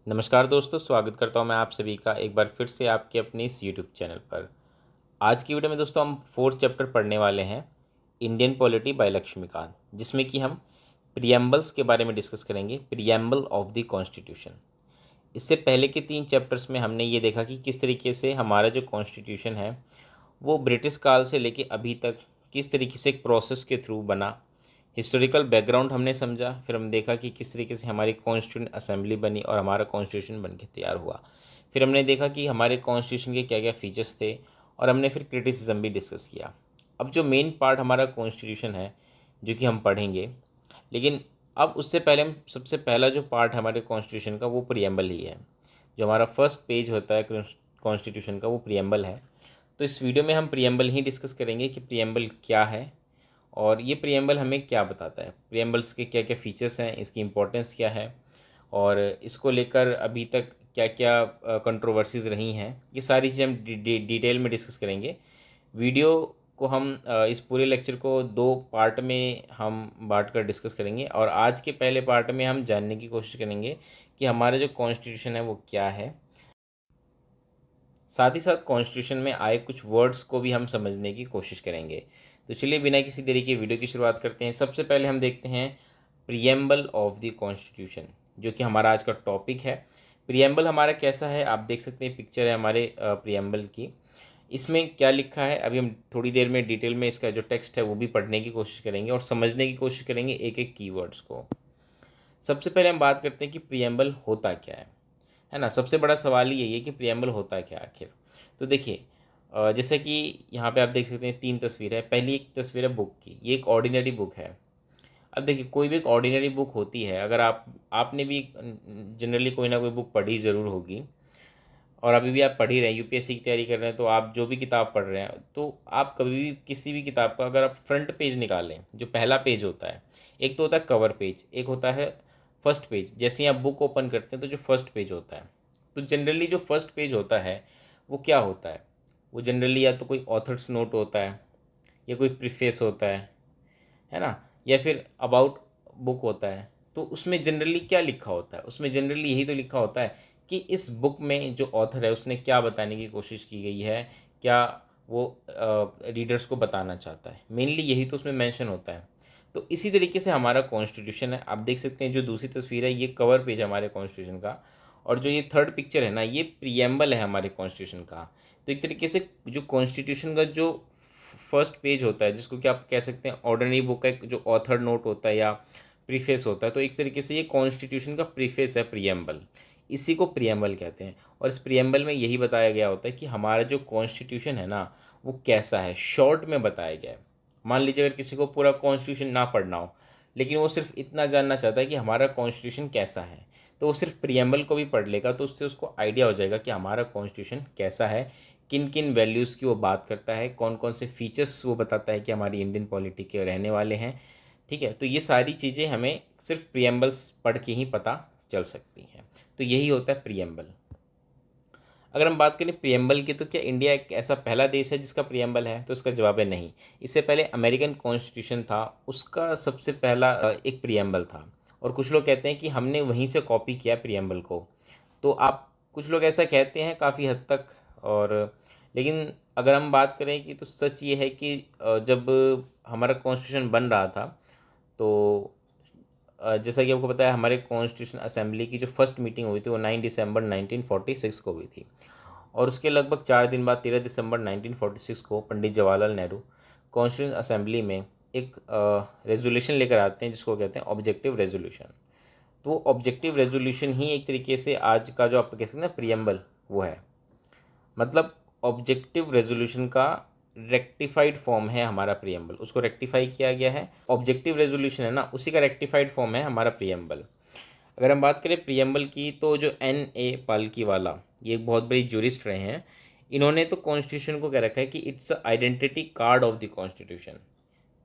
नमस्कार दोस्तों, स्वागत करता हूं मैं आप सभी का एक बार फिर से आपके अपने इस यूट्यूब चैनल पर। आज की वीडियो में दोस्तों हम फोर्थ चैप्टर पढ़ने वाले हैं, इंडियन पॉलिटी बाय लक्ष्मीकांत, जिसमें कि हम प्रियम्बल्स के बारे में डिस्कस करेंगे, प्रियम्बल ऑफ द कॉन्स्टिट्यूशन। इससे पहले के 3 चैप्टर्स में हमने ये देखा कि किस तरीके से हमारा जो कॉन्स्टिट्यूशन है वो ब्रिटिश काल से लेके अभी तक किस तरीके से एक प्रोसेस के थ्रू बना। हिस्टोरिकल बैकग्राउंड हमने समझा, फिर हम देखा कि किस तरीके से हमारी कॉन्स्टिट्यूशन असेंबली बनी और हमारा कॉन्स्टिट्यूशन बन के तैयार हुआ। फिर हमने देखा कि हमारे कॉन्स्टिट्यूशन के क्या क्या फीचर्स थे और हमने फिर क्रिटिसिज्म भी डिस्कस किया। अब जो मेन पार्ट हमारा कॉन्स्टिट्यूशन है जो कि हम पढ़ेंगे, लेकिन अब उससे पहले हम सबसे पहला जो पार्ट हमारे कॉन्स्टिट्यूशन का वो प्रियम्बल ही है। जो हमारा फर्स्ट पेज होता है कॉन्स्टिट्यूशन का वो प्रियम्बल है। तो इस वीडियो में हम प्रियम्बल ही डिस्कस करेंगे कि प्रियम्बल क्या है और ये प्रियम्बल हमें क्या बताता है, प्रियम्बल्स के क्या क्या फीचर्स हैं, इसकी इम्पोर्टेंस क्या है और इसको लेकर अभी तक क्या क्या कंट्रोवर्सीज़ रही हैं। ये सारी चीज़ें हम डिटेल में डिस्कस करेंगे। वीडियो को हम इस पूरे लेक्चर को 2 पार्ट में हम बांट कर डिस्कस करेंगे और आज के पहले पार्ट में हम जानने की कोशिश करेंगे कि हमारा जो कॉन्स्टिट्यूशन है वो क्या है। साथ ही साथ कॉन्स्टिट्यूशन में आए कुछ वर्ड्स को भी हम समझने की कोशिश करेंगे। तो चलिए बिना किसी देरी के वीडियो की शुरुआत करते हैं। सबसे पहले हम देखते हैं प्रियम्बल ऑफ द कॉन्स्टिट्यूशन, जो कि हमारा आज का टॉपिक है। प्रियम्बल हमारा कैसा है, आप देख सकते हैं, पिक्चर है हमारे प्रियम्बल की। इसमें क्या लिखा है अभी हम थोड़ी देर में डिटेल में इसका जो टेक्स्ट है वो भी पढ़ने की कोशिश करेंगे और समझने की कोशिश करेंगे एक एक कीवर्ड्स को। सबसे पहले हम बात करते हैं कि प्रियम्बल होता क्या है ना। सबसे बड़ा सवाल ही यही है कि प्रियम्बल होता क्या आखिर। तो देखिए, जैसे कि यहाँ पे आप देख सकते हैं 3 तस्वीर है। पहली एक तस्वीर है बुक की, ये एक ऑर्डिनरी बुक है। अब देखिए, कोई भी एक ऑर्डिनरी बुक होती है, अगर आपने भी जनरली कोई ना कोई बुक पढ़ी ज़रूर होगी और अभी भी आप पढ़ ही रहे हैं, यूपीएससी की तैयारी कर रहे हैं, तो आप जो भी किताब पढ़ रहे हैं तो आप कभी भी किसी भी किताब का अगर आप फ्रंट पेज निकालें, जो पहला पेज होता है, एक तो होता है कवर पेज, एक होता है फर्स्ट पेज। जैसे ही आप बुक ओपन करते हैं तो जो फर्स्ट पेज होता है, तो जनरली जो फर्स्ट पेज होता है वो क्या होता है, वो जनरली या तो कोई ऑथर्स नोट होता है या कोई प्रीफेस होता है ना, या फिर अबाउट बुक होता है। तो उसमें जनरली क्या लिखा होता है, उसमें जनरली यही तो लिखा होता है कि इस बुक में जो ऑथर है उसने क्या बताने की कोशिश की गई है, क्या वो रीडर्स को बताना चाहता है। मेनली यही तो उसमें मेंशन होता है। तो इसी तरीके से हमारा कॉन्स्टिट्यूशन है। आप देख सकते हैं जो दूसरी तस्वीर है ये कवर पेज है हमारे कॉन्स्टिट्यूशन का, और जो ये थर्ड पिक्चर है ना ये प्रियम्बल है हमारे कॉन्स्टिट्यूशन का। तो एक तरीके से जो कॉन्स्टिट्यूशन का जो फर्स्ट पेज होता है, जिसको कि आप कह सकते हैं ऑर्डिनरी बुक का एक जो ऑथर नोट होता है या प्रीफेस होता है, तो एक तरीके से ये कॉन्स्टिट्यूशन का प्रीफेस है प्रियम्बल। इसी को प्रियम्बल कहते हैं और इस प्रियम्बल में यही बताया गया होता है कि हमारा जो कॉन्स्टिट्यूशन है ना वो कैसा है, शॉर्ट में बताया गया है। मान लीजिए अगर किसी को पूरा कॉन्स्टिट्यूशन ना पढ़ना हो, लेकिन वो सिर्फ इतना जानना चाहता है कि हमारा कॉन्स्टिट्यूशन कैसा है, तो वो सिर्फ प्रियम्बल को भी पढ़ लेगा, तो उससे उसको आइडिया हो जाएगा कि हमारा कॉन्स्टिट्यूशन कैसा है, किन किन वैल्यूज़ की वो बात करता है, कौन कौन से फीचर्स वो बताता है कि हमारी इंडियन पॉलिटी के रहने वाले हैं। ठीक है, तो ये सारी चीज़ें हमें सिर्फ प्रियम्बल्स पढ़ के ही पता चल सकती हैं। तो यही होता है प्रियम्बल। अगर हम बात करें प्रियम्बल की, तो क्या इंडिया एक ऐसा पहला देश है जिसका प्रियम्बल है, तो इसका जवाब है नहीं। इससे पहले अमेरिकन कॉन्स्टिट्यूशन था, उसका सबसे पहला एक प्रियम्बल था और कुछ लोग कहते हैं कि हमने वहीं से कॉपी किया प्रियम्बल को। तो आप कुछ लोग ऐसा कहते हैं काफ़ी हद तक, और लेकिन अगर हम बात करें कि तो सच ये है कि जब हमारा कॉन्स्टिट्यूशन बन रहा था, तो जैसा कि आपको पता है हमारे कॉन्स्टिट्यूशन असेंबली की जो फर्स्ट मीटिंग हुई थी वो 9 दिसंबर 1946 को हुई थी, और उसके लगभग 4 दिन बाद 13 दिसंबर 1946 को पंडित जवाहरलाल नेहरू कॉन्स्टिट्यूशन असेंबली में एक रेजोल्यूशन लेकर आते हैं जिसको कहते हैं ऑब्जेक्टिव रेजोल्यूशन। तो वो ऑब्जेक्टिव रेजोल्यूशन ही एक तरीके से आज का जो आप कह सकते हैं प्रियम्बल वो है। मतलब ऑब्जेक्टिव रेजोल्यूशन का रेक्टिफाइड फॉर्म है हमारा प्रियम्बल, उसको रेक्टिफाई किया गया है। ऑब्जेक्टिव रेजोल्यूशन है ना, उसी का रेक्टिफाइड फॉर्म है हमारा प्रियम्बल। अगर हम बात करें प्रियम्बल की, तो जो N.A. पालकीवाला, ये एक बहुत बड़ी जूरिस्ट रहे हैं, इन्होंने तो कॉन्स्टिट्यूशन को कह रखा है कि it's identity card of the constitution.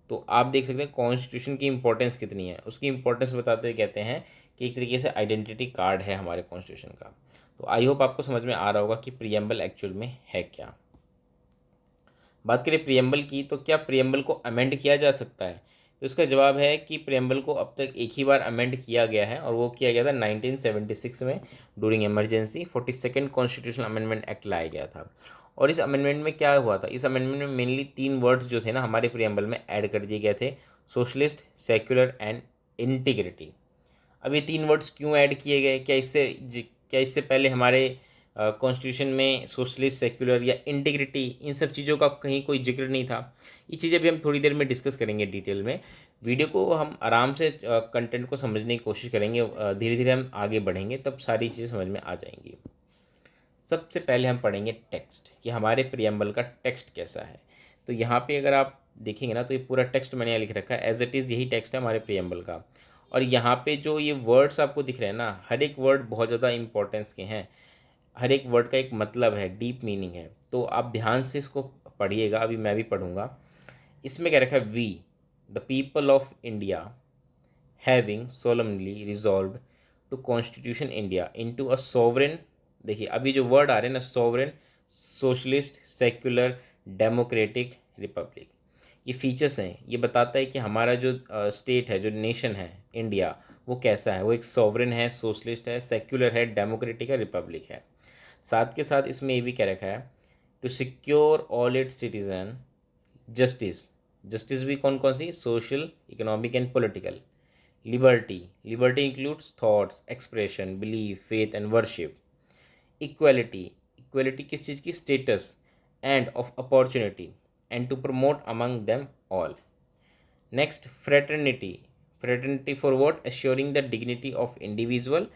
तो आप देख सकते हैं कॉन्स्टिट्यूशन की इंपॉर्टेंस कितनी है, उसकी इंपॉर्टेंस बताते हुए कहते हैं कि एक तरीके से आइडेंटिटी कार्ड है हमारे कॉन्स्टिट्यूशन का। तो आई होप आपको समझ में आ रहा होगा कि प्रियम्बल एक्चुअल में है क्या। बात करें प्रियम्बल की, तो क्या प्रियम्बल को अमेंड किया जा सकता है, तो इसका जवाब है कि प्रियम्बल को अब तक एक ही बार अमेंड किया गया है और वो किया गया था 1976 में during emergency 42nd constitutional amendment act लाया गया था। और इस अमेंडमेंट में क्या हुआ था, इस अमेंडमेंट में मेनली 3 वर्ड्स जो थे ना हमारे प्रियम्बल में ऐड कर दिए गए थे, सोशलिस्ट, सेक्युलर एंड इंटीग्रिटी। अब ये 3 वर्ड्स क्यों ऐड किए गए, क्या इससे पहले हमारे कॉन्स्टिट्यूशन में सोशलिस्ट, सेक्युलर या इंटीग्रिटी इन सब चीज़ों का कहीं कोई जिक्र नहीं था। ये चीज़ें अभी हम थोड़ी देर में डिस्कस करेंगे डिटेल में। वीडियो को हम आराम से कंटेंट को समझने की कोशिश करेंगे, धीरे धीरे हम आगे बढ़ेंगे तब सारी चीज़ें समझ में आ जाएंगी। सबसे पहले हम पढ़ेंगे टेक्स्ट, कि हमारे प्रियम्बल का टेक्स्ट कैसा है। तो यहाँ पे अगर आप देखेंगे ना तो ये पूरा टेक्स्ट मैंने यहाँ लिख रखा है, एज इट इज़ यही टेक्स्ट है हमारे प्रियम्बल का। और यहाँ पे जो ये वर्ड्स आपको दिख रहे हैं ना, हर एक वर्ड बहुत ज़्यादा इंपॉर्टेंस के हैं, हर एक वर्ड का एक मतलब है, डीप मीनिंग है। तो आप ध्यान से इसको पढ़िएगा, अभी मैं भी पढ़ूंगा। इसमें क्या रखा है, we the people of India having solemnly resolved to constitution India into a sovereign, देखिए अभी जो वर्ड आ रहे हैं ना, sovereign, socialist, secular, democratic republic, ये फीचर्स हैं। ये बताता है कि हमारा जो स्टेट है, जो नेशन है इंडिया, वो कैसा है। वो एक सॉवरेन है, सोशलिस्ट है, सेक्युलर है, डेमोक्रेटिक है, रिपब्लिक है। साथ के साथ इसमें ये भी क्या रखा है, to secure all its citizen justice, justice भी कौन कौन सी, social, economic and political, liberty, liberty includes thoughts, expression, belief, faith and worship, equality, equality किस चीज़ की, status and of opportunity and to promote among them all. Next, fraternity, fraternity for what, assuring the dignity of individual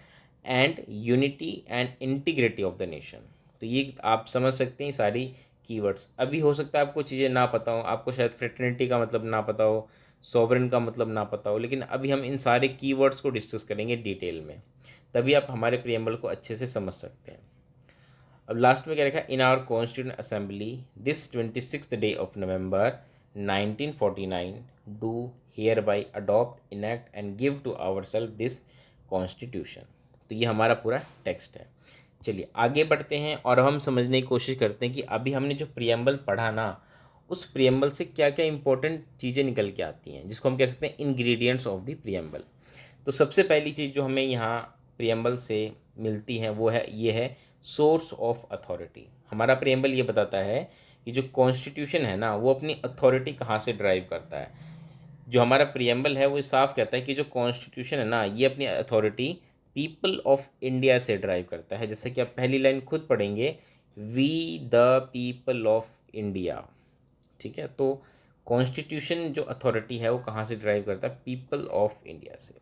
and unity and integrity of the nation. तो ये आप समझ सकते हैं सारी कीवर्ड्स। अभी हो सकता है आपको चीज़ें ना पता हो, आपको शायद फ्रेटर्निटी का मतलब ना पता हो, सॉवरेन का मतलब ना पता हो, लेकिन अभी हम इन सारे कीवर्ड्स को डिस्कस करेंगे डिटेल में, तभी आप हमारे प्रियम्बल को अच्छे से समझ सकते हैं। अब लास्ट में क्या लिखा है, in our constituent assembly this 26th day of November 1949 do hereby adopt, enact and give to our self this constitution. तो ये हमारा पूरा टेक्स्ट है। चलिए आगे बढ़ते हैं और हम समझने की कोशिश करते हैं कि अभी हमने जो प्रियम्बल पढ़ा ना, उस प्रियम्बल से क्या क्या इंपॉर्टेंट चीज़ें निकल के आती हैं, जिसको हम कह सकते हैं इंग्रेडिएंट्स ऑफ द प्रियम्बल। तो सबसे पहली चीज़ जो हमें यहाँ प्रियम्बल से मिलती है वो है, ये है सोर्स ऑफ अथॉरिटी। हमारा प्रियम्बल ये बताता है कि जो कॉन्स्टिट्यूशन है ना, वो अपनी अथॉरिटी कहाँ से ड्राइव करता है। जो हमारा प्रियम्बल है वो साफ कहता है कि जो कॉन्स्टिट्यूशन है ना, ये अपनी अथॉरिटी पीपल ऑफ इंडिया से ड्राइव करता है। जैसे कि आप पहली लाइन खुद पढ़ेंगे, we the people of India, ठीक है। तो कॉन्स्टिट्यूशन जो अथॉरिटी है वो कहाँ से ड्राइव करता है, पीपल ऑफ इंडिया से।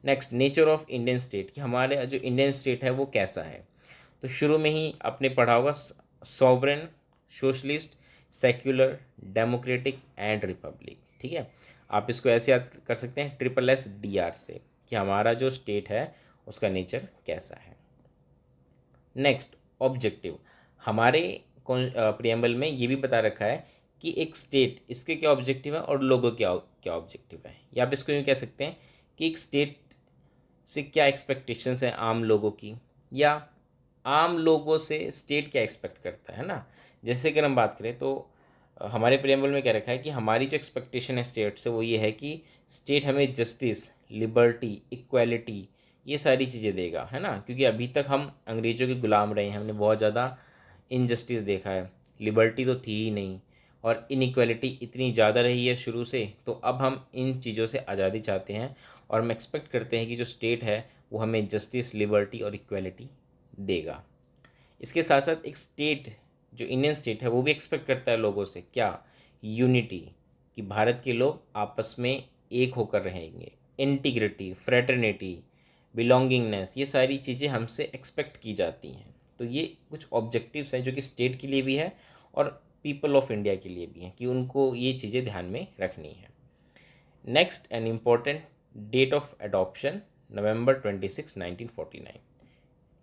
Next, nature of Indian state, कि हमारे जो इंडियन स्टेट है वो कैसा है। तो शुरू में ही आपने पढ़ा होगा, sovereign, socialist, secular, democratic and Republic, ठीक है। आप इसको ऐसे याद कर सकते हैं, SSDR से, कि हमारा जो स्टेट है उसका नेचर कैसा है। नेक्स्ट, ऑब्जेक्टिव, हमारे प्रियम्बल में ये भी बता रखा है कि एक स्टेट, इसके क्या ऑब्जेक्टिव है और लोगों क्या क्या ऑब्जेक्टिव है। या आप इसको यूँ कह सकते हैं कि एक स्टेट से क्या एक्सपेक्टेशंस हैं आम लोगों की, या आम लोगों से स्टेट क्या एक्सपेक्ट करता है ना। जैसे अगर हम बात करें तो हमारे प्रियम्बल में क्या रखा है कि हमारी जो एक्सपेक्टेशन है स्टेट से वो ये है कि स्टेट हमें जस्टिस, लिबर्टी, इक्वालिटी, ये सारी चीज़ें देगा, है ना। क्योंकि अभी तक हम अंग्रेज़ों के गुलाम रहे हैं, हमने बहुत ज़्यादा इनजस्टिस देखा है, लिबर्टी तो थी ही नहीं, और इनइक्वालिटी इतनी ज़्यादा रही है शुरू से। तो अब हम इन चीज़ों से आज़ादी चाहते हैं और हम एक्सपेक्ट करते हैं कि जो स्टेट है वो हमें जस्टिस, लिबर्टी और इक्वालिटी देगा। इसके साथ साथ एक स्टेट, जो इंडियन स्टेट है, वो भी एक्सपेक्ट करता है लोगों से क्या, यूनिटी, कि भारत के लोग आपस में एक होकर रहेंगे, इंटीग्रिटी, फ्रेटर्निटी, बिलोंगिंगनेस, ये सारी चीज़ें हमसे एक्सपेक्ट की जाती हैं। तो ये कुछ ऑब्जेक्टिव्स हैं जो कि स्टेट के लिए भी है और पीपल ऑफ इंडिया के लिए भी हैं, कि उनको ये चीज़ें ध्यान में रखनी है। Next and important, date of adoption November 26, 1949,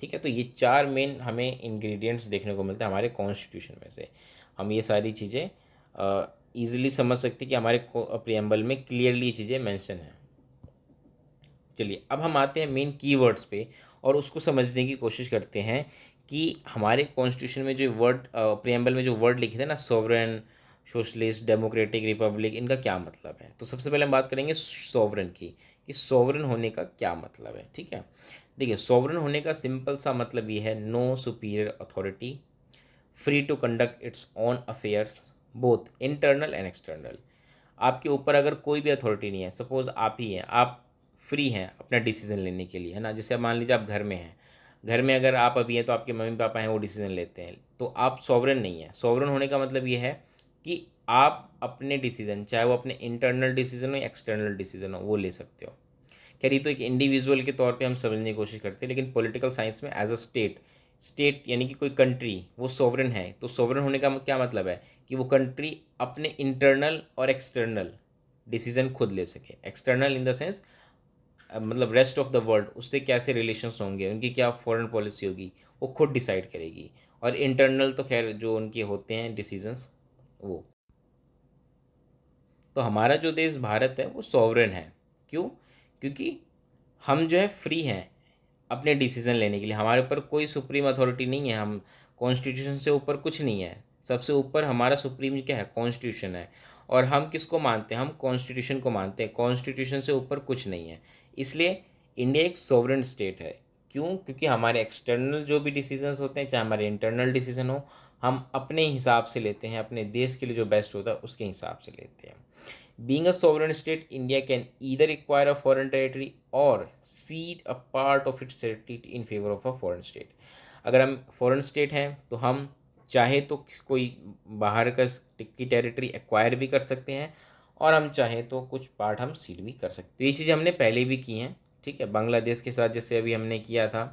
ठीक है। तो ये 4 मेन हमें इंग्रेडिएंट्स देखने को मिलते हैं हमारे कॉन्स्टिट्यूशन में से। हम ये सारी चीज़ें ईजिली समझ सकते हैं कि हमारे प्रियम्बल में क्लियरली ये चीज़ें मेंशन हैं। चलिए अब हम आते हैं मेन कीवर्ड्स पे और उसको समझने की कोशिश करते हैं कि हमारे कॉन्स्टिट्यूशन में जो वर्ड, प्रियम्बल में जो वर्ड लिखे थे ना, सॉवरेन, सोशलिस्ट, डेमोक्रेटिक, रिपब्लिक, इनका क्या मतलब है। तो सबसे पहले हम बात करेंगे सॉवरन की, कि सॉवरन होने का क्या मतलब है। ठीक है, देखिए सॉवरन होने का सिंपल सा मतलब ये है, no superior authority, free to conduct its own affairs both internal and external. आपके ऊपर अगर कोई भी अथॉरिटी नहीं है, सपोज आप ही हैं, आप फ्री हैं अपना डिसीजन लेने के लिए, है ना। जैसे अब मान लीजिए आप घर में हैं, घर में अगर आप अभी हैं तो आपके मम्मी पापा हैं, वो डिसीजन लेते हैं, तो आप सॉवरन नहीं है। सॉवरन होने का मतलब ये है कि आप अपने डिसीजन, चाहे वो अपने इंटरनल डिसीजन हो या एक्सटर्नल डिसीजन हो, वो ले सकते हो। खैर ये तो एक इंडिविजुअल के तौर पे हम समझने की कोशिश करते हैं, लेकिन पॉलिटिकल साइंस में एज अ स्टेट, स्टेट यानी कि कोई कंट्री वो सॉवरन है। तो सॉवरन होने का क्या मतलब है कि वो कंट्री अपने इंटरनल और एक्सटर्नल डिसीजन खुद ले सके। एक्सटर्नल इन द सेंस मतलब रेस्ट ऑफ द वर्ल्ड, उससे कैसे रिलेशंस होंगे, उनकी क्या फॉरेन पॉलिसी होगी, वो खुद डिसाइड करेगी। और इंटरनल तो खैर जो उनके होते हैं डिसीजंस वो। तो हमारा जो देश भारत है वो सॉवरन है। क्यों? क्योंकि हम जो है फ्री हैं अपने डिसीजन लेने के लिए, हमारे ऊपर कोई सुप्रीम अथॉरिटी नहीं है, हम कॉन्स्टिट्यूशन से ऊपर कुछ नहीं है। सबसे ऊपर हमारा सुप्रीम क्या है? कॉन्स्टिट्यूशन है। और हम किसको मानते हैं? हम कॉन्स्टिट्यूशन को मानते हैं, कॉन्स्टिट्यूशन से ऊपर कुछ नहीं है। इसलिए इंडिया एक सॉवरेन स्टेट है। क्यों? क्योंकि हमारे एक्सटर्नल जो भी डिसीजंस होते हैं, चाहे हमारे इंटरनल डिसीजन हो, हम अपने हिसाब से लेते हैं, अपने देश के लिए जो बेस्ट होता है उसके हिसाब से लेते हैं। Being a sovereign state, India can either acquire a foreign territory or cede a part of its territory in favor of a foreign state. अगर हम फॉरेन स्टेट हैं तो हम चाहे तो कोई बाहर का की टेरिटरी एक्वायर भी कर सकते हैं, और हम चाहें तो कुछ पार्ट हम सीड भी कर सकते हैं। तो ये चीज़ें हमने पहले भी की हैं। ठीक है, बांग्लादेश के साथ जैसे अभी हमने किया था,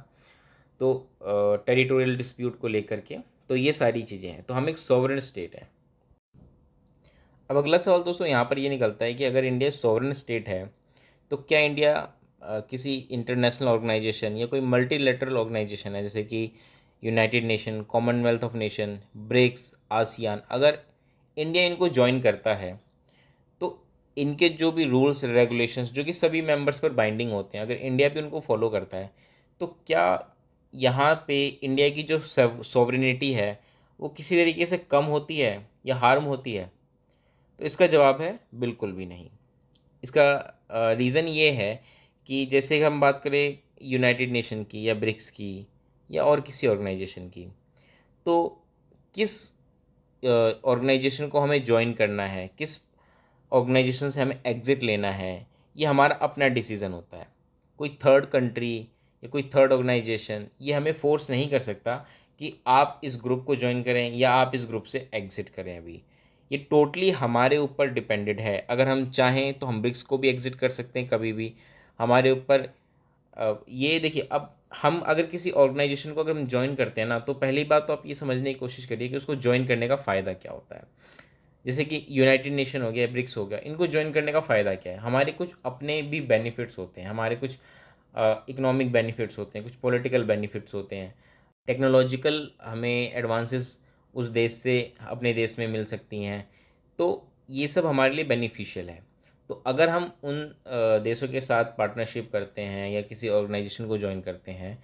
तो टेरिटोरियल डिस्प्यूट को लेकर के, तो ये सारी चीज़ें हैं। तो हम एक सॉवरेन स्टेट है। अब अगला सवाल दोस्तों यहाँ पर ये निकलता है कि अगर इंडिया सॉवरेन स्टेट है, तो क्या इंडिया किसी इंटरनेशनल ऑर्गेनाइजेशन या कोई मल्टीलेटरल ऑर्गेनाइजेशन है, जैसे कि United Nation, Commonwealth of Nation, BRICS, ASEAN, अगर इंडिया इनको ज्वाइन करता है, तो इनके जो भी रूल्स रेगुलेशंस जो कि सभी मेंबर्स पर बाइंडिंग होते हैं, अगर इंडिया भी उनको फॉलो करता है, तो क्या यहाँ पे इंडिया की जो सॉवरेनिटी है वो किसी तरीके से कम होती है या हार्म होती है? तो इसका जवाब है बिल्कुल भी नहीं। इसका रीज़न ये है कि जैसे हम बात करें यूनाइटेड नेशन की या ब्रिक्स की या और किसी ऑर्गेनाइजेशन की, तो किस ऑर्गेनाइजेशन को हमें ज्वाइन करना है, किस ऑर्गेनाइजेशन से हमें एग्ज़िट लेना है, ये हमारा अपना डिसीज़न होता है। कोई थर्ड कंट्री या कोई थर्ड ऑर्गेनाइजेशन ये हमें फोर्स नहीं कर सकता कि आप इस ग्रुप को ज्वाइन करें या आप इस ग्रुप से एग्ज़िट करें। अभी ये टोटली हमारे ऊपर डिपेंडेड है। अगर हम चाहें तो हम ब्रिक्स को भी एग्ज़िट कर सकते हैं कभी भी, हमारे ऊपर। ये देखिए, अब हम अगर किसी ऑर्गेनाइजेशन को अगर हम ज्वाइन करते हैं ना, तो पहली बात तो आप ये समझने की कोशिश करिए कि उसको ज्वाइन करने का फ़ायदा क्या होता है। जैसे कि यूनाइटेड नेशन हो गया, ब्रिक्स हो गया, इनको ज्वाइन करने का फ़ायदा क्या है? हमारे कुछ अपने भी बेनिफिट्स होते हैं, हमारे कुछ इकोनॉमिक बेनिफिट्स होते हैं, कुछ पॉलिटिकल बेनिफिट्स होते हैं, टेक्नोलॉजिकल हमें एडवांसेस उस देश से अपने देश में मिल सकती हैं। तो ये सब हमारे लिए बेनिफिशियल है। तो अगर हम उन देशों के साथ पार्टनरशिप करते हैं या किसी ऑर्गेनाइजेशन को ज्वाइन करते हैं,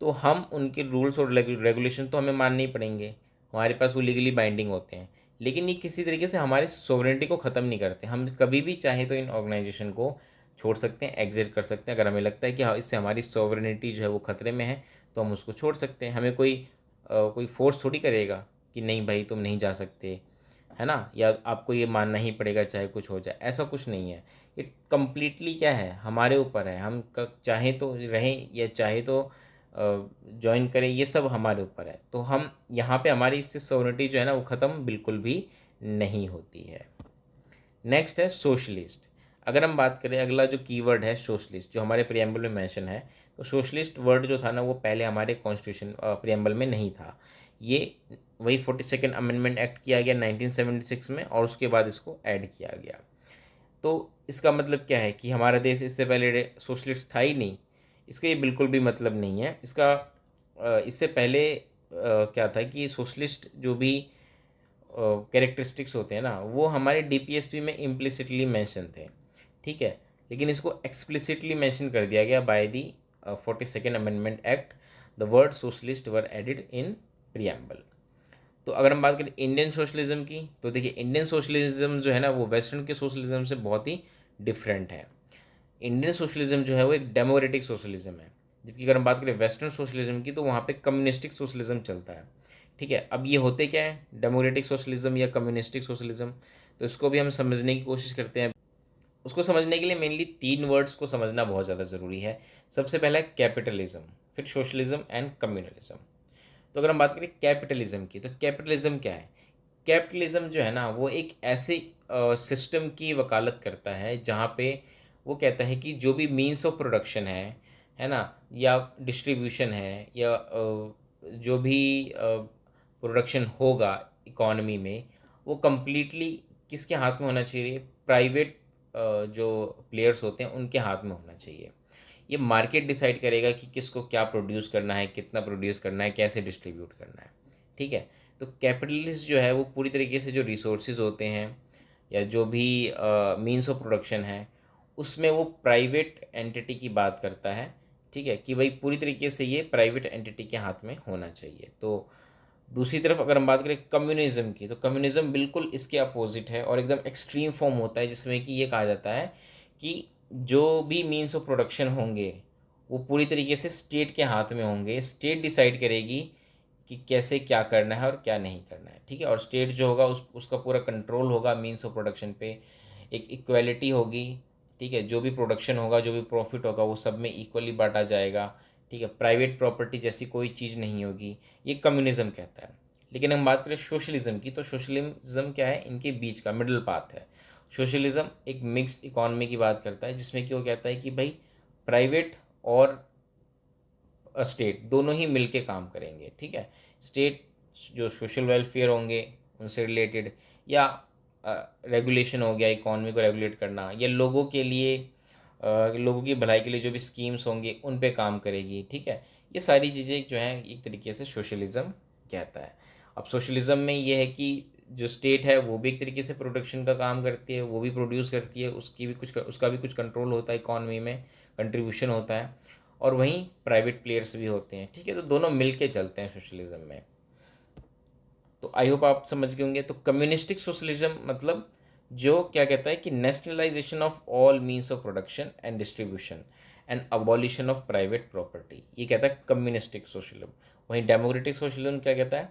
तो हम उनके रूल्स और रेगुलेशन तो हमें मानने ही पड़ेंगे, हमारे पास वो लीगली बाइंडिंग होते हैं। लेकिन ये किसी तरीके से हमारे सोवरेनिटी को ख़त्म नहीं करते। हम कभी भी चाहे तो इन ऑर्गेनाइजेशन को छोड़ सकते हैं, एग्जिट कर सकते हैं। अगर हमें लगता है कि हाँ, इससे हमारी सोवरेनिटी जो है वो खतरे में है, तो हम उसको छोड़ सकते हैं। हमें कोई फोर्स थोड़ी करेगा कि नहीं भाई तुम नहीं जा सकते, है ना, या आपको ये मानना ही पड़ेगा चाहे कुछ हो जाए। ऐसा कुछ नहीं है। ये कम्प्लीटली क्या है, हमारे ऊपर है। हम चाहे तो रहें या चाहे तो ज्वाइन करें, ये सब हमारे ऊपर है। तो हम यहाँ पे हमारी इससे सोवरेनिटी जो है ना वो ख़त्म बिल्कुल भी नहीं होती है। नेक्स्ट है सोशलिस्ट। अगर हम बात करें, अगला जो कीवर्ड है सोशलिस्ट, जो हमारे प्रियम्बल में मेंशन है, तो सोशलिस्ट वर्ड जो था ना वो पहले हमारे कॉन्स्टिट्यूशन प्रियम्बल में नहीं था। ये वही 42nd अमेंडमेंट एक्ट किया गया 1976 में, और उसके बाद इसको ऐड किया गया। तो इसका मतलब क्या है कि हमारा देश इससे पहले सोशलिस्ट था ही नहीं? इसका ये बिल्कुल भी मतलब नहीं है। इसका इससे पहले क्या था कि सोशलिस्ट जो भी कैरेक्टरिस्टिक्स होते हैं ना, वो हमारे डीपीएसपी में इम्प्लिसिटली मेंशन थे। ठीक है, लेकिन इसको एक्सप्लिसिटली मेंशन कर दिया गया by the 42nd amendment act. The word socialist were added in preamble. तो अगर हम बात करें इंडियन सोशलिज्म की, तो देखिए इंडियन सोशलिज्म जो है ना वो वेस्टर्न के सोशलिज्म से बहुत ही डिफरेंट है। इंडियन सोशलिज्म जो है वो एक डेमोक्रेटिक सोशलिज्म है, जबकि अगर हम बात करें वेस्टर्न सोशलिज्म की तो वहाँ पे कम्युनिस्टिक सोशलिज्म चलता है। ठीक है, अब ये होते क्या है डेमोक्रेटिक सोशलिज्म या कम्युनिस्टिक सोशलिज्म, तो इसको भी हम समझने की कोशिश करते हैं। उसको समझने के लिए मेनली तीन वर्ड्स को समझना बहुत ज़्यादा ज़रूरी है। सबसे पहला है कैपिटलिज्म, फिर सोशलिज्म एंड कम्युनलिज्म। तो अगर हम बात करें कैपिटलिज्म की, तो कैपिटलिज्म क्या है? कैपिटलिज्म जो है ना वो एक ऐसे सिस्टम की वकालत करता है जहाँ पे वो कहता है कि जो भी मीन्स ऑफ प्रोडक्शन है ना, या डिस्ट्रीब्यूशन है, या जो भी प्रोडक्शन होगा इकॉनमी में, वो कम्प्लीटली किसके हाथ में होना चाहिए? प्राइवेट जो प्लेयर्स होते हैं उनके हाथ में होना चाहिए। ये मार्केट डिसाइड करेगा कि किसको क्या प्रोड्यूस करना है, कितना प्रोड्यूस करना है, कैसे डिस्ट्रीब्यूट करना है। ठीक है, तो कैपिटलिस्ट जो है वो पूरी तरीके से जो रिसोर्सेज होते हैं या जो भी मीन्स ऑफ प्रोडक्शन है उसमें वो प्राइवेट एंटिटी की बात करता है। ठीक है, कि भाई पूरी तरीके से ये प्राइवेट एंटिटी के हाथ में होना चाहिए। तो दूसरी तरफ अगर हम बात करें कम्युनिज्म की, तो कम्युनिज्म बिल्कुल इसके अपोजिट है और एकदम एक्सट्रीम फॉर्म होता है, जिसमें कि ये कहा जाता है कि जो भी मीन्स ऑफ प्रोडक्शन होंगे वो पूरी तरीके से स्टेट के हाथ में होंगे। स्टेट डिसाइड करेगी कि कैसे क्या करना है और क्या नहीं करना है। ठीक है, और स्टेट जो होगा उसका पूरा कंट्रोल होगा मीन्स ऑफ प्रोडक्शन पे। एक इक्वालिटी होगी। ठीक है, जो भी प्रोडक्शन होगा, जो भी प्रॉफिट होगा वो सब में इक्वली बांटा जाएगा। ठीक है, प्राइवेट प्रॉपर्टी जैसी कोई चीज़ नहीं होगी, ये कम्युनिज्म कहता है। लेकिन हम बात करें सोशलिज्म की, तो सोशलिज्म क्या है? इनके बीच का मिडिल पाथ है। सोशलिज्म एक मिक्स्ड इकॉनमी की बात करता है, जिसमें कि वो कहता है कि भाई प्राइवेट और स्टेट दोनों ही मिलके काम करेंगे। ठीक है, स्टेट जो सोशल वेलफेयर होंगे उनसे रिलेटेड, या रेगुलेशन हो गया इकॉनमी को रेगुलेट करना, या लोगों के लिए लोगों की भलाई के लिए जो भी स्कीम्स होंगे उन पे काम करेगी। ठीक है, ये सारी चीज़ें जो हैं एक तरीके से सोशलिज्म कहता है। अब सोशलिज्म में ये है कि जो स्टेट है वो भी एक तरीके से प्रोडक्शन का काम करती है, वो भी प्रोड्यूस करती है, उसका भी कुछ कंट्रोल होता है इकॉनमी में, कंट्रीब्यूशन होता है, और वहीं प्राइवेट प्लेयर्स भी होते हैं। ठीक है, तो दोनों मिलके चलते हैं सोशलिज्म में। तो आई होप आप समझ गए होंगे। तो कम्युनिस्टिक सोशलिज्म मतलब जो क्या कहता है कि nationalisation of all means of production and distribution and abolition of private property, ये कहता है कम्युनिस्टिक सोशलिज्म। वहीं डेमोक्रेटिक सोशलिज्म क्या कहता है?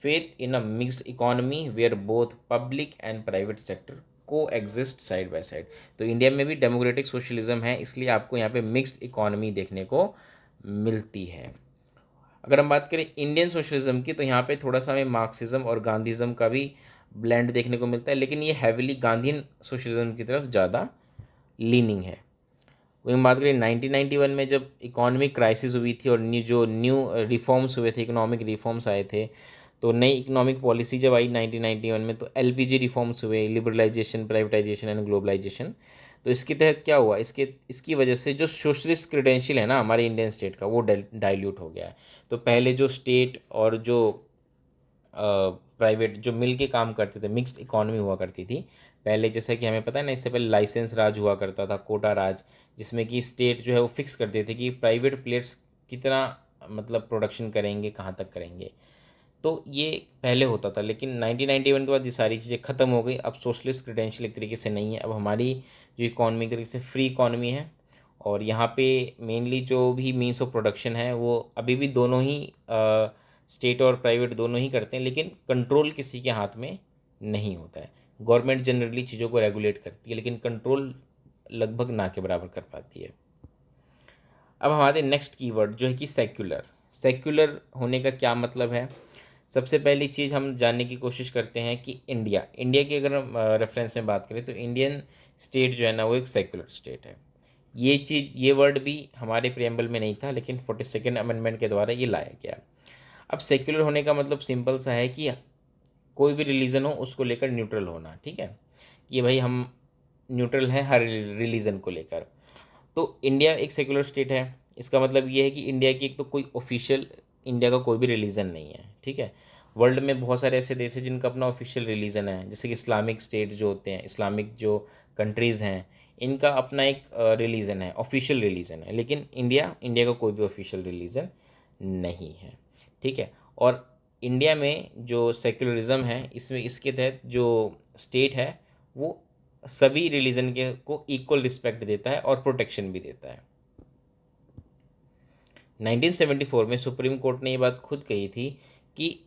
Faith in a mixed economy where both public and private sector coexist side by side. तो India में भी डेमोक्रेटिक सोशलिज्म है, इसलिए आपको यहाँ पे मिक्स्ड इकोनॉमी देखने को मिलती है। अगर हम बात करें इंडियन सोशलिज्म की, तो यहाँ पे थोड़ा सा हमें मार्क्सिज्म और गांधीज़म का भी ब्लेंड देखने को मिलता है, लेकिन ये हैविली गांधीन सोशलिज्म की तरफ ज़्यादा लीनिंग है। वही हम बात करें 1991 में जब इकोनॉमिक क्राइसिस हुई थी और न्यू रिफॉर्म्स हुए थे, इकोनॉमिक रिफॉर्म्स आए थे, तो नई इकोनॉमिक पॉलिसी जब आई 1991 में, तो एलपीजी रिफॉर्म्स हुए, लिबरलाइजेशन, प्राइवेटाइजेशन एंड ग्लोबलाइजेशन। तो इसके तहत क्या हुआ, इसकी वजह से जो सोशलिस्ट क्रेडेंशियल है ना हमारे इंडियन स्टेट का, वो डाइल्यूट हो गया है। तो पहले जो स्टेट और जो प्राइवेट जो मिल के काम करते थे, मिक्स्ड इकॉनमी हुआ करती थी पहले, जैसा कि हमें पता है ना, इससे पहले लाइसेंस राज हुआ करता था, कोटा राज, जिसमें कि स्टेट जो है वो फिक्स करते थे कि प्राइवेट प्लेयर्स कितना मतलब प्रोडक्शन करेंगे, कहाँ तक करेंगे। तो ये पहले होता था, लेकिन 1991 के बाद ये सारी चीज़ें ख़त्म हो गई। अब सोशलिस्ट क्रेडेंशियल एक तरीके से नहीं है, अब हमारी जो इकॉनमी एक तरीके से फ्री इकॉनमी है। और यहाँ पे मेनली जो भी मीन्स ऑफ प्रोडक्शन है वो अभी भी दोनों ही स्टेट और प्राइवेट दोनों ही करते हैं, लेकिन कंट्रोल किसी के हाथ में नहीं होता है। गवर्नमेंट जनरली चीज़ों को रेगुलेट करती है, लेकिन कंट्रोल लगभग ना के बराबर कर पाती है। अब हमारे नेक्स्ट कीवर्ड जो है कि सेक्युलर। सेक्युलर होने का क्या मतलब है? सबसे पहली चीज़ हम जानने की कोशिश करते हैं कि इंडिया की अगर हम रेफरेंस में बात करें, तो इंडियन स्टेट जो है ना वो एक सेक्युलर स्टेट है। ये वर्ड भी हमारे प्रियम्बल में नहीं था, लेकिन 42nd अमेंडमेंट के द्वारा ये लाया गया। अब सेक्युलर होने का मतलब सिंपल सा है कि कोई भी रिलीजन हो उसको लेकर न्यूट्रल होना। ठीक है, कि भाई हम न्यूट्रल हैं हर रिलीजन को लेकर। तो इंडिया एक सेक्युलर स्टेट है, इसका मतलब ये है कि इंडिया की एक तो कोई ऑफिशियल, इंडिया का कोई भी रिलीजन नहीं है। ठीक है, वर्ल्ड में बहुत सारे ऐसे देश हैं जिनका अपना ऑफिशियल रिलीजन है, जैसे कि इस्लामिक स्टेट जो होते हैं, इस्लामिक जो कंट्रीज़ हैं, इनका अपना एक रिलीजन है, ऑफिशियल रिलीजन है। लेकिन इंडिया का कोई भी ऑफिशियल रिलीजन नहीं है। ठीक है, और इंडिया में जो सेक्युलरिज्म है इसमें इसके तहत जो स्टेट है वो सभी रिलीजन के को इक्वल रिस्पेक्ट देता है और प्रोटेक्शन भी देता है। 1974 में सुप्रीम कोर्ट ने ये बात खुद कही थी कि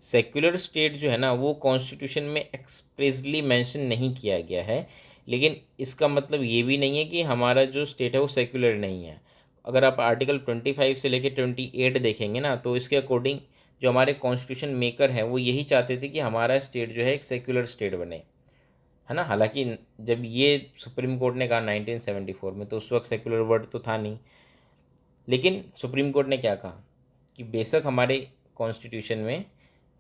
सेक्युलर स्टेट जो है ना वो कॉन्स्टिट्यूशन में एक्सप्रेसली मेंशन नहीं किया गया है, लेकिन इसका मतलब ये भी नहीं है कि हमारा जो स्टेट है वो सेक्युलर नहीं है। अगर आप आर्टिकल 25 से लेकर 28 देखेंगे ना, तो इसके अकॉर्डिंग जो हमारे कॉन्स्टिट्यूशन मेकर हैं वो यही चाहते थे कि हमारा स्टेट जो है एक सेक्युलर स्टेट बने, है ना। हालांकि जब ये सुप्रीम कोर्ट ने कहा 1974 में, तो उस वक्त सेक्युलर वर्ड तो था नहीं, लेकिन सुप्रीम कोर्ट ने क्या कहा कि बेशक हमारे कॉन्स्टिट्यूशन में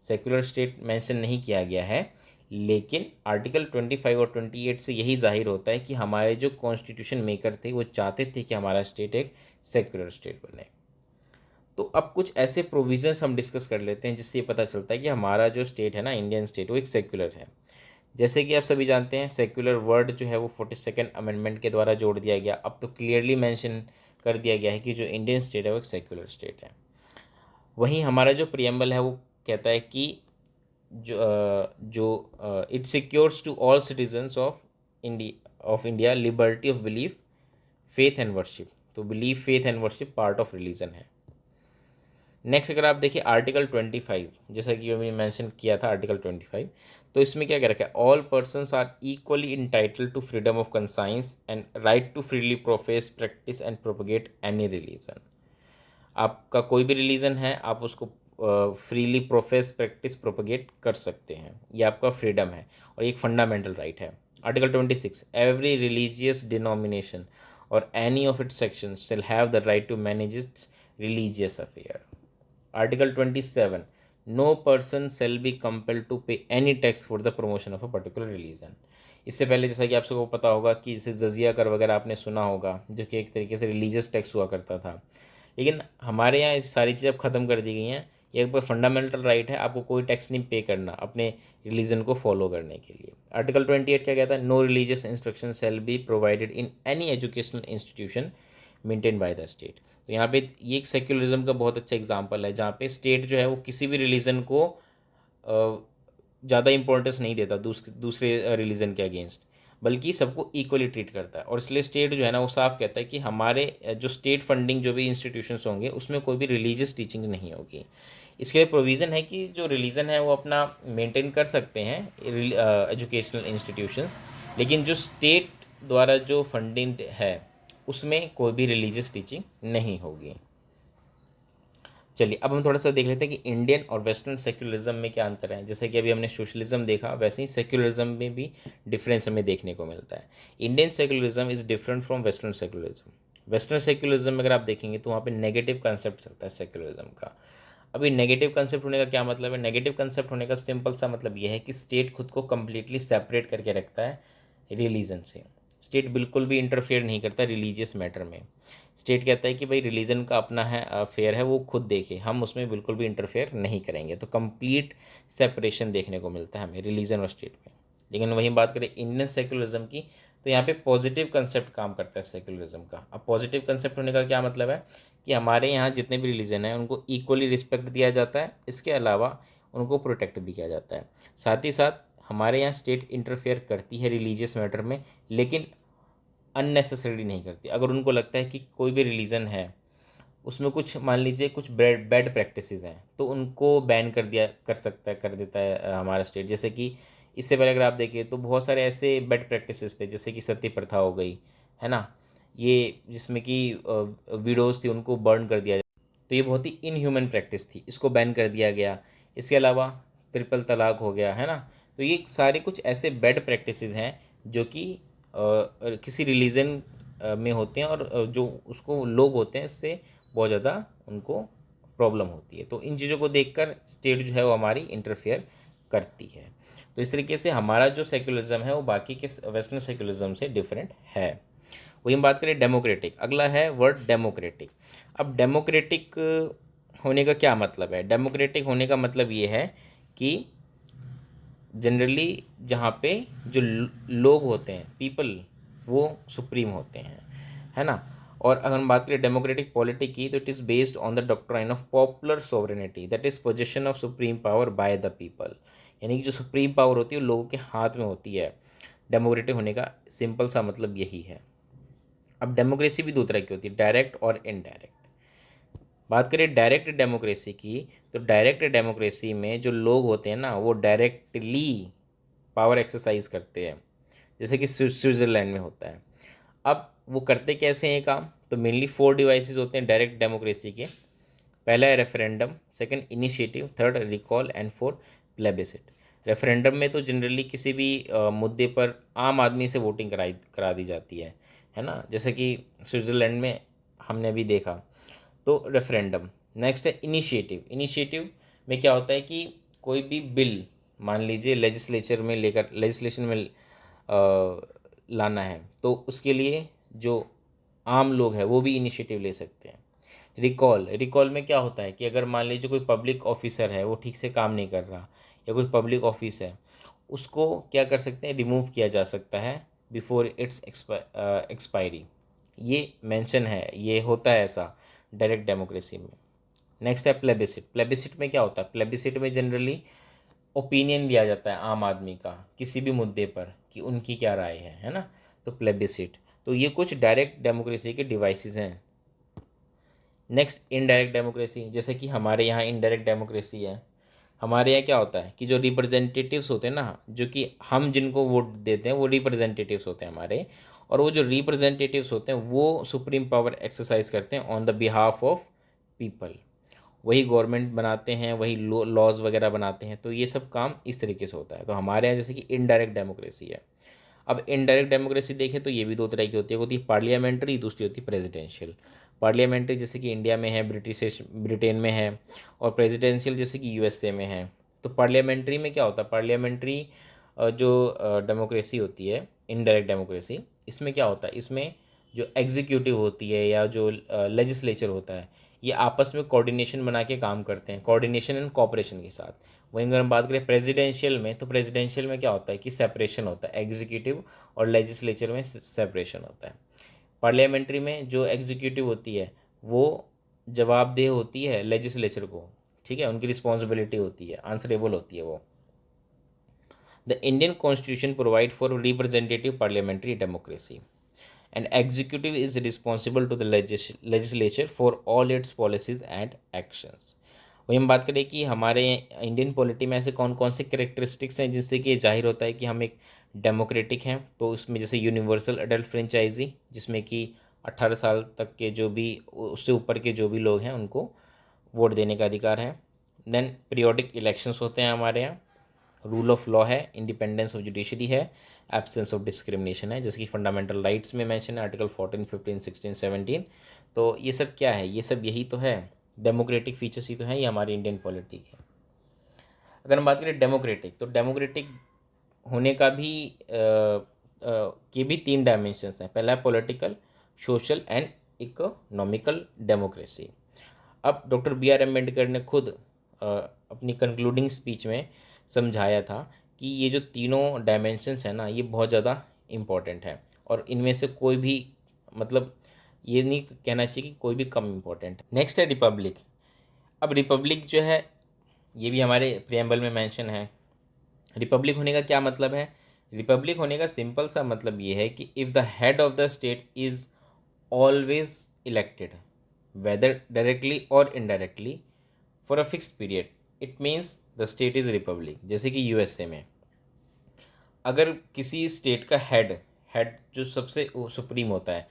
सेक्युलर स्टेट मेंशन नहीं किया गया है, लेकिन आर्टिकल 25 और 28 से यही जाहिर होता है कि हमारे जो कॉन्स्टिट्यूशन मेकर थे वो चाहते थे कि हमारा स्टेट एक सेक्युलर स्टेट बने। तो अब कुछ ऐसे प्रोविजंस हम डिस्कस कर लेते हैं जिससे ये पता चलता है कि हमारा जो स्टेट है ना, इंडियन स्टेट, वो एक सेक्युलर है। जैसे कि आप सभी जानते हैं सेक्युलर वर्ड जो है वो 42nd अमेंडमेंट के द्वारा जोड़ दिया गया। अब तो क्लियरली मेंशन कर दिया गया है कि जो इंडियन स्टेट है वो एक सेक्युलर स्टेट है। वहीं हमारा जो प्रियम्बल है वो कहता है कि जो it secures to all citizens of India liberty of belief, faith and worship. तो belief, faith and worship part of religion है। नेक्स्ट अगर आप देखिए आर्टिकल 25, जैसा कि अभी मेंशन किया था आर्टिकल 25, तो इसमें क्या कह रखा है, all persons are equally entitled to freedom of conscience and right to freely profess, practise and propagate any religion. आपका कोई भी रिलीजन है, आप उसको फ्रीली प्रोफेस, प्रैक्टिस, प्रोपगेट कर सकते हैं, ये आपका फ्रीडम है और एक फंडामेंटल राइट है। आर्टिकल 26, एवरी रिलीजियस डिनोमिनेशन और any of its section shall have the right to manage its religious affair. Article 27, no person shall be compelled to pay any tax for the promotion of a particular religion. इससे पहले जैसा कि आप सबको पता होगा कि इसे जजिया कर वगैरह आपने सुना होगा, जो कि एक तरीके से रिलीजियस टैक्स हुआ करता था, लेकिन हमारे यहाँ ये सारी चीज़ें अब ख़त्म कर दी गई हैं। ये एक फंडामेंटल राइट है, आपको कोई टैक्स नहीं पे करना अपने रिलीजन को फॉलो करने के लिए। आर्टिकल 28 क्या कहता है, no religious instruction shall be provided in any educational institution maintained by the state. तो यहाँ पे ये एक सेक्युलरिज्म का बहुत अच्छा एग्जांपल है, जहाँ पे स्टेट जो है वो किसी भी रिलीजन को ज़्यादा इंपॉर्टेंस नहीं देता दूसरे रिलीजन के अगेंस्ट, बल्कि सबको इक्वली ट्रीट करता है। और इसलिए स्टेट जो है ना वो साफ कहता है कि हमारे जो स्टेट फंडिंग जो भी इंस्टीट्यूशंस होंगे उसमें कोई भी रिलीजियस टीचिंग नहीं होगी। इसके लिए प्रोविज़न है कि जो रिलीजन है वो अपना मेंटेन कर सकते हैं एजुकेशनल इंस्टीट्यूशंस, लेकिन जो स्टेट द्वारा जो फंडिंग है उसमें कोई भी रिलीजियस टीचिंग नहीं होगी। चलिए अब हम थोड़ा सा देख लेते हैं कि इंडियन और वेस्टर्न सेक्युलरिज्म में क्या अंतर है। जैसे कि अभी हमने सोशलिज्म देखा, वैसे ही सेक्युलरिज्म में भी डिफरेंस हमें देखने को मिलता है। Indian secularism is different from western secularism. Western secularism में अगर आप देखेंगे तो वहाँ पे नेगेटिव कंसेप्ट चलता है सेक्युलरिज्म का। अभी नेगेटिव कंसेप्ट होने का क्या मतलब है, नेगेटिव कंसेप्ट होने का सिंपल सा मतलब ये है कि स्टेट खुद को कम्प्लीटली सेपरेट करके रखता है रिलीजन से। स्टेट बिल्कुल भी इंटरफेयर नहीं करता रिलीजियस मैटर में। स्टेट कहता है कि भाई रिलीजन का अपना है अफेयर है, वो खुद देखे, हम उसमें बिल्कुल भी इंटरफेयर नहीं करेंगे। तो कंप्लीट सेपरेशन देखने को मिलता है हमें रिलीजन और स्टेट में। लेकिन वहीं बात करें इंडियन सेक्युलरिज्म की, तो यहाँ पे पॉजिटिव कंसेप्ट काम करता है सेक्युलरिज्म का। अब पॉजिटिव कंसेप्ट होने का क्या मतलब है कि हमारे यहाँ जितने भी रिलीजन हैं उनको इक्वली रिस्पेक्ट दिया जाता है, इसके अलावा उनको प्रोटेक्ट भी किया जाता है। साथ ही साथ हमारे यहाँ स्टेट इंटरफेयर करती है रिलीजियस मैटर में, लेकिन अननेसेसरीली नहीं करती। अगर उनको लगता है कि कोई भी रिलीजन है उसमें कुछ मान लीजिए कुछ बैड प्रैक्टिसेस हैं, तो उनको बैन कर देता है हमारा स्टेट। जैसे कि इससे पहले अगर आप देखिए तो बहुत सारे ऐसे बैड प्रैक्टिसेस थे, जैसे कि सती प्रथा हो गई, है ना, ये जिसमें कि विडोज़ थी उनको बर्न कर दिया। तो ये बहुत ही इनह्यूमन प्रैक्टिस थी, इसको बैन कर दिया गया। इसके अलावा ट्रिपल तलाक हो गया, है ना। तो ये सारे कुछ ऐसे बैड प्रैक्टिसेस हैं जो कि किसी रिलीजन में होते हैं, और जो उसको लोग होते हैं इससे बहुत ज़्यादा उनको प्रॉब्लम होती है। तो इन चीज़ों को देखकर स्टेट जो है वो हमारी इंटरफेयर करती है। तो इस तरीके से हमारा जो सेक्युलरिज्म है वो बाकी के वेस्टर्न सेक्युलरिज्म से डिफरेंट है। वही हम बात करें डेमोक्रेटिक, अगला है वर्ड डेमोक्रेटिक। अब डेमोक्रेटिक होने का क्या मतलब है, डेमोक्रेटिक होने का मतलब ये है कि जनरली जहाँ पे जो लोग होते हैं, पीपल, वो सुप्रीम होते हैं, है ना। और अगर हम बात करें डेमोक्रेटिक पॉलिटी की, तो it is based on the doctrine of popular sovereignty that is position of supreme power by the people. यानी कि जो सुप्रीम पावर होती है वो लोगों के हाथ में होती है। डेमोक्रेटिक होने का सिंपल सा मतलब यही है। अब डेमोक्रेसी भी दो तरह की होती है, डायरेक्ट और इनडायरेक्ट। बात करें डायरेक्ट डेमोक्रेसी की, तो डायरेक्ट डेमोक्रेसी में जो लोग होते हैं ना वो डायरेक्टली पावर एक्सरसाइज करते हैं, जैसे कि स्विट्ज़रलैंड में होता है। अब वो करते कैसे हैं काम, तो मेनली 4 डिवाइसेस होते हैं डायरेक्ट डेमोक्रेसी के। पहला है referendum, second initiative, third recall and fourth plebiscite. Referendum में तो जनरली किसी भी मुद्दे पर आम आदमी से वोटिंग करा दी जाती है ना, जैसे कि स्विट्ज़रलैंड में हमने अभी देखा। तो रेफरेंडम। नेक्स्ट है इनिशिएटिव। इनिशिएटिव में क्या होता है कि कोई भी बिल मान लीजिए लेजिस्लेशन में लाना है, तो उसके लिए जो आम लोग हैं वो भी इनिशिएटिव ले सकते हैं। रिकॉल। रिकॉल में क्या होता है कि अगर मान लीजिए कोई पब्लिक ऑफिसर है वो ठीक से काम नहीं कर रहा, या कोई पब्लिक ऑफिस है, उसको क्या कर सकते हैं, रिमूव किया जा सकता है बिफोर इट्स एक्सपायरी। ये मेंशन है, ये होता है ऐसा डायरेक्ट डेमोक्रेसी में। नेक्स्ट है प्लेबिसिट। प्लेबिसिट में क्या होता है, प्लेबिसिट में जनरली ओपिनियन लिया जाता है आम आदमी का किसी भी मुद्दे पर कि उनकी क्या राय है ना। तो प्लेबिसिट। तो ये कुछ डायरेक्ट डेमोक्रेसी के डिवाइसेस हैं। नेक्स्ट इनडायरेक्ट डेमोक्रेसी, जैसे कि हमारे यहाँ इनडायरेक्ट डेमोक्रेसी है। हमारे यहाँ क्या होता है कि जो रिप्रेजेंटेटिव्स होते हैं ना, जो कि हम जिनको वोट देते हैं वो रिप्रेजेंटेटिव्स होते हैं हमारे, और वो जो रिप्रेजेंटेटिव्स होते हैं वो सुप्रीम पावर एक्सरसाइज करते हैं on the behalf of people. वही गवर्नमेंट बनाते हैं, वही लॉज वगैरह बनाते हैं। तो ये सब काम इस तरीके से होता है। तो हमारे यहाँ जैसे कि इनडायरेक्ट डेमोक्रेसी है। अब इनडायरेक्ट डेमोक्रेसी देखें तो ये भी दो तरह की होती है। होती है पार्लियामेंट्री, दूसरी होती है प्रेसिडेंशियल। पार्लियामेंट्री जैसे कि इंडिया में है, ब्रिटेन में है, और प्रेसिडेंशियल जैसे कि यूएसए में है। तो पार्लियामेंट्री में क्या होता है, पार्लियामेंट्री जो डेमोक्रेसी होती है, इनडायरेक्ट डेमोक्रेसी, इसमें क्या होता है, इसमें जो एग्जीक्यूटिव होती है या जो लेजिस्लेचर होता है, ये आपस में कोऑर्डिनेशन बना के काम करते हैं, कोऑर्डिनेशन एंड कोऑपरेशन के साथ। वहीं अगर हम बात करें प्रेसिडेंशियल में, तो प्रेसिडेंशियल में क्या होता है कि सेपरेशन होता है, एग्जीक्यूटिव और लेजिस्लेचर में सेपरेशन होता है। पार्लियामेंट्री में जो एग्जीक्यूटिव होती है वो जवाबदेह होती है लेजिस्लेचर को, ठीक है, उनकी रिस्पॉन्सिबिलिटी होती है, आंसरेबल होती है वो। The Indian constitution provide for representative parliamentary democracy and executive is responsible to the legislature for all its policies and actions। वही हम बात करें कि हमारे इंडियन पॉलिटी में ऐसे कौन कौन से करेक्टरिस्टिक्स हैं जिससे कि ये जाहिर होता है कि हम एक डेमोक्रेटिक हैं। तो उसमें जैसे यूनिवर्सल अडल्ट फ्रेंचाइजी, जिसमें कि 18 साल तक के जो भी, उससे ऊपर के जो भी लोग हैं उनको वोट देने का अधिकार है। देन पीरियोडिक इलेक्शंस होते हैं हमारे यहाँ। रूल ऑफ लॉ है, इंडिपेंडेंस ऑफ जुडिशरी है, एब्सेंस ऑफ डिस्क्रिमिनेशन है, जैसे कि फंडामेंटल राइट्स में मेंशन है आर्टिकल 14, 15, 16, 17। तो ये सब क्या है, ये सब यही तो है, डेमोक्रेटिक फीचर्स ही तो हैं ये हमारी इंडियन पॉलिटी के। अगर हम बात करें डेमोक्रेटिक, तो डेमोक्रेटिक होने का भी के भी 3 डायमेंशंस हैं। पहला है political, social and economical democracy. अब डॉक्टर बी आर अम्बेडकर ने खुद अपनी कंक्लूडिंग स्पीच में समझाया था कि ये जो तीनों डायमेंशंस हैं ना, ये बहुत ज़्यादा इम्पॉर्टेंट है, और इनमें से कोई भी, मतलब ये नहीं कहना चाहिए कि कोई भी कम इम्पोर्टेंट है। नेक्स्ट है रिपब्लिक। अब रिपब्लिक जो है ये भी हमारे प्रियम्बल में मेंशन है। रिपब्लिक होने का क्या मतलब है, रिपब्लिक होने का सिंपल सा मतलब ये है कि if the head of the state is always elected whether directly और indirectly for a fixed period, it means the state is republic. जैसे कि यूएसए में अगर किसी स्टेट का हेड हेड जो सबसे सुप्रीम होता है,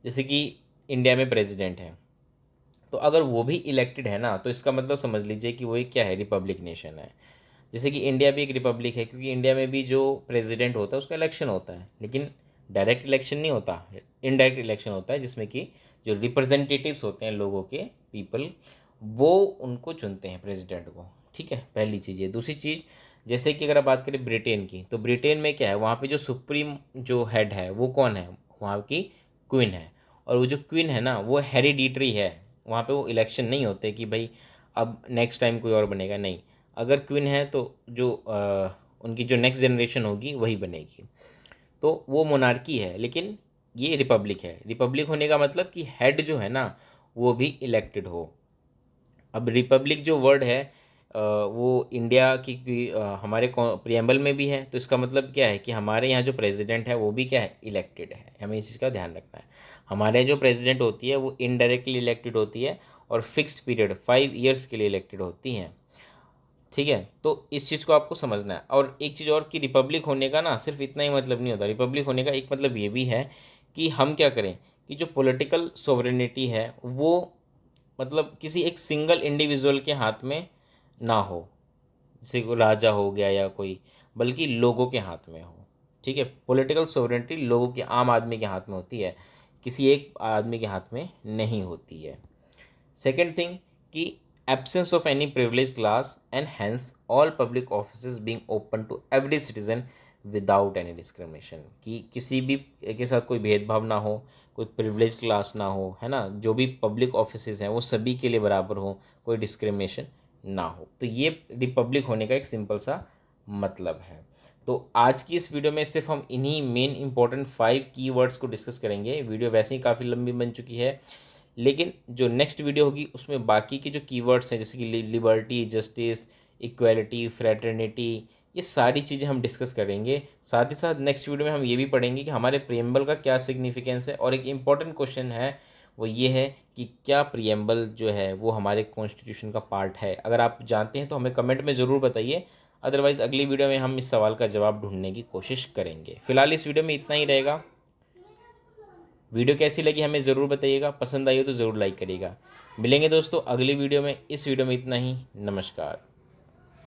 जैसे कि इंडिया में प्रेसिडेंट है, तो अगर वो भी इलेक्टेड है ना, तो इसका मतलब समझ लीजिए कि वो एक क्या है, रिपब्लिक नेशन है। जैसे कि इंडिया भी एक रिपब्लिक है, क्योंकि इंडिया में भी जो प्रेसिडेंट होता है उसका इलेक्शन होता है, लेकिन डायरेक्ट इलेक्शन नहीं होता, इनडायरेक्ट इलेक्शन होता है, जिसमें कि जो रिप्रेजेंटेटिव्स होते हैं लोगों के, पीपल, वो उनको चुनते हैं प्रेसिडेंट को। ठीक है, पहली चीज़ ये। दूसरी चीज़, जैसे कि अगर आप बात करें ब्रिटेन की, तो ब्रिटेन में क्या है, वहाँ पे जो सुप्रीम जो हेड है वो कौन है, वहाँ की क्वीन है। और वो जो क्वीन है ना वो हेरिडिटरी है, वहाँ पे वो इलेक्शन नहीं होते कि भाई अब नेक्स्ट टाइम कोई और बनेगा, नहीं। अगर क्वीन है तो जो उनकी जो नेक्स्ट जनरेशन होगी वही बनेगी। तो वो मोनार्की है, लेकिन ये रिपब्लिक है। रिपब्लिक होने का मतलब कि हेड जो है ना वो भी इलेक्टेड हो। अब रिपब्लिक जो वर्ड है वो इंडिया की हमारे प्रियम्बल में भी है, तो इसका मतलब क्या है कि हमारे यहाँ जो प्रेसिडेंट है वो भी क्या है, इलेक्टेड है। हमें इस चीज़ का ध्यान रखना है। हमारे जो प्रेसिडेंट होती है वो इनडायरेक्टली इलेक्टेड होती है और फिक्स्ड पीरियड 5 ईयर्स के लिए इलेक्टेड होती हैं। ठीक है, तो इस चीज़ को आपको समझना है। और एक चीज़ और कि रिपब्लिक होने का ना सिर्फ इतना ही मतलब नहीं होता। रिपब्लिक होने का एक मतलब ये भी है कि हम क्या करें कि जो पॉलिटिकल सोवरेनिटी है वो मतलब किसी एक सिंगल इंडिविजुअल के हाथ में ना हो, जैसे कोई राजा हो गया या कोई, बल्कि लोगों के हाथ में हो। ठीक है, पॉलिटिकल सोवरेनिटी लोगों के, आम आदमी के हाथ में होती है, किसी एक आदमी के हाथ में नहीं होती है। सेकेंड थिंग कि absence of any privilege class and hence all public office being open to every citizen without any discrimination, कि किसी भी के साथ कोई भेदभाव ना हो, कोई प्रिविलेज क्लास ना हो, है ना, जो भी पब्लिक ऑफिसेज हैं वो सभी के लिए बराबर हो, कोई डिस्क्रिमिनेशन ना हो। तो ये रिपब्लिक होने का एक सिंपल सा मतलब है। तो आज की इस वीडियो में सिर्फ हम इन्हीं मेन इंपॉर्टेंट 5 कीवर्ड्स को डिस्कस करेंगे। वीडियो वैसे ही काफ़ी लंबी बन चुकी है, लेकिन जो नेक्स्ट वीडियो होगी उसमें बाकी के जो कीवर्ड्स हैं जैसे कि लिबर्टी, जस्टिस, इक्वालिटी, फ्रेटर्निटी, ये सारी चीज़ें हम डिस्कस करेंगे। साथ ही साथ नेक्स्ट वीडियो में हम ये भी पढ़ेंगे कि हमारे प्रियम्बल का क्या सिग्निफिकेंस है। और एक इम्पॉर्टेंट क्वेश्चन है वो ये है कि क्या प्रियम्बल जो है वो हमारे कॉन्स्टिट्यूशन का पार्ट है। अगर आप जानते हैं तो हमें कमेंट में ज़रूर बताइए, अदरवाइज़ अगली वीडियो में हम इस सवाल का जवाब ढूंढने की कोशिश करेंगे। फिलहाल इस वीडियो में इतना ही रहेगा। वीडियो कैसी लगी हमें ज़रूर बताइएगा, पसंद आई हो तो ज़रूर लाइक करिएगा। मिलेंगे दोस्तों अगली वीडियो में। इस वीडियो में इतना ही। नमस्कार।